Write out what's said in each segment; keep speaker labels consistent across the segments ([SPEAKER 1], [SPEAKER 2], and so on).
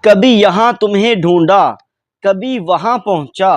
[SPEAKER 1] کبھی یہاں تمہیں ڈھونڈا کبھی وہاں پہنچا،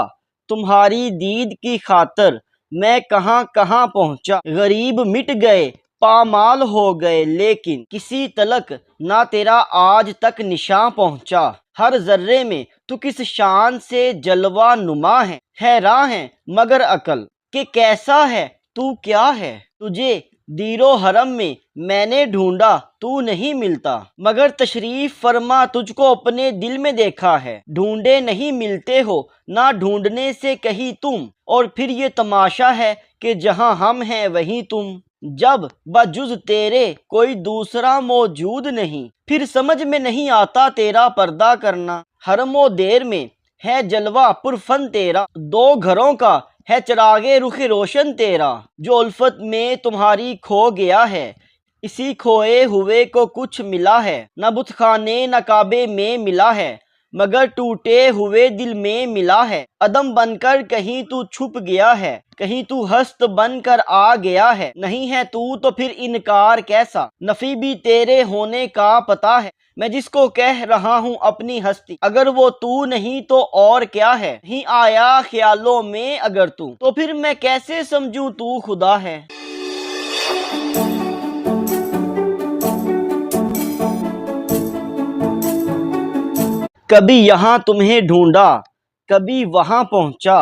[SPEAKER 1] تمہاری دید کی خاطر میں کہاں کہاں پہنچا۔ غریب مٹ گئے پامال ہو گئے لیکن کسی تلک نہ تیرا آج تک نشاں پہنچا۔ ہر ذرے میں تو کس شان سے جلوہ نما ہے، حیراں ہے مگر عقل کہ کیسا ہے تو کیا ہے۔ تجھے دیر و حرم میں نے ڈھونڈا تو نہیں ملتا، مگر تشریف فرما تجھ کو اپنے دل میں دیکھا ہے۔ ڈھونڈے نہیں ملتے ہو نہ ڈھونڈنے سے کہیں تم، اور پھر یہ تماشا ہے کہ جہاں ہم ہیں وہیں تم۔ جب بجز تیرے کوئی دوسرا موجود نہیں، پھر سمجھ میں نہیں آتا تیرا پردہ کرنا۔ حرم و دیر میں ہے جلوہ پرفن تیرا، دو گھروں کا ہے چراغے رخ روشن تیرا۔ جو الفت میں تمہاری کھو گیا ہے، اسی کھوئے ہوئے کو کچھ ملا ہے۔ نہ بت خانے نہ کعبے میں ملا ہے، مگر ٹوٹے ہوئے دل میں ملا ہے۔ عدم بن کر کہیں تو چھپ گیا ہے، کہیں تو ہست بن کر آ گیا ہے۔ نہیں ہے تو پھر انکار کیسا، نفی بھی تیرے ہونے کا پتہ ہے۔ میں جس کو کہہ رہا ہوں اپنی ہستی، اگر وہ تو نہیں تو اور کیا ہے۔ نہیں آیا خیالوں میں اگر تو پھر میں کیسے سمجھوں تو خدا ہے۔ کبھی یہاں تمہیں ڈھونڈا کبھی وہاں پہنچا،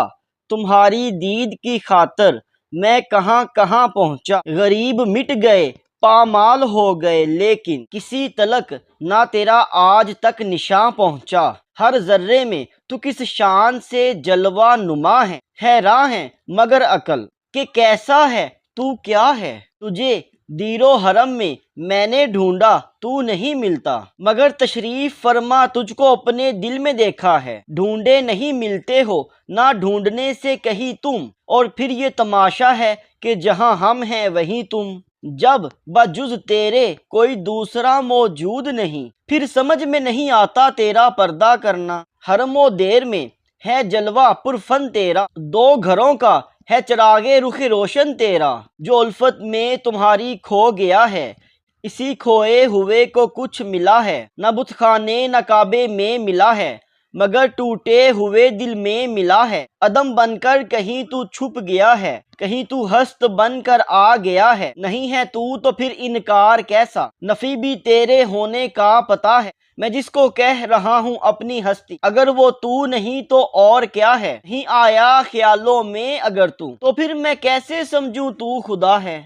[SPEAKER 1] تمہاری دید کی خاطر میں کہاں کہاں پہنچا۔ غریب مٹ گئے پامال ہو گئے لیکن کسی تلک نہ تیرا آج تک نشاں پہنچا۔ ہر ذرے میں تو کس شان سے جلوہ نما ہے، حیراں ہے مگر عقل کہ کیسا ہے تو کیا ہے۔ تجھے دیر و حرم میں نے ڈھونڈا تو نہیں ملتا، مگر تشریف فرما تجھ کو اپنے دل میں دیکھا ہے۔ ڈھونڈے نہیں ملتے ہو نہ ڈھونڈنے سے کہیں تم، اور پھر یہ تماشا ہے کہ جہاں ہم ہیں وہیں تم۔ جب بجز تیرے کوئی دوسرا موجود نہیں، پھر سمجھ میں نہیں آتا تیرا پردہ کرنا۔ حرم و دیر میں ہے جلوہ پرفن تیرا، دو گھروں کا ہے چراغے رخ روشن تیرا۔ جو الفت میں تمہاری کھو گیا ہے، اسی کھوئے ہوئے کو کچھ ملا ہے۔ نہ بت خانے نہ کعبے میں ملا ہے، مگر ٹوٹے ہوئے دل میں ملا ہے۔ عدم بن کر کہیں تو چھپ گیا ہے، کہیں تو ہست بن کر آ گیا ہے۔ نہیں ہے تو پھر انکار کیسا، نفی بھی تیرے ہونے کا پتہ ہے۔ میں جس کو کہہ رہا ہوں اپنی ہستی، اگر وہ تو نہیں تو اور کیا ہے۔ نہیں آیا خیالوں میں اگر تو پھر میں کیسے سمجھوں تو خدا ہے۔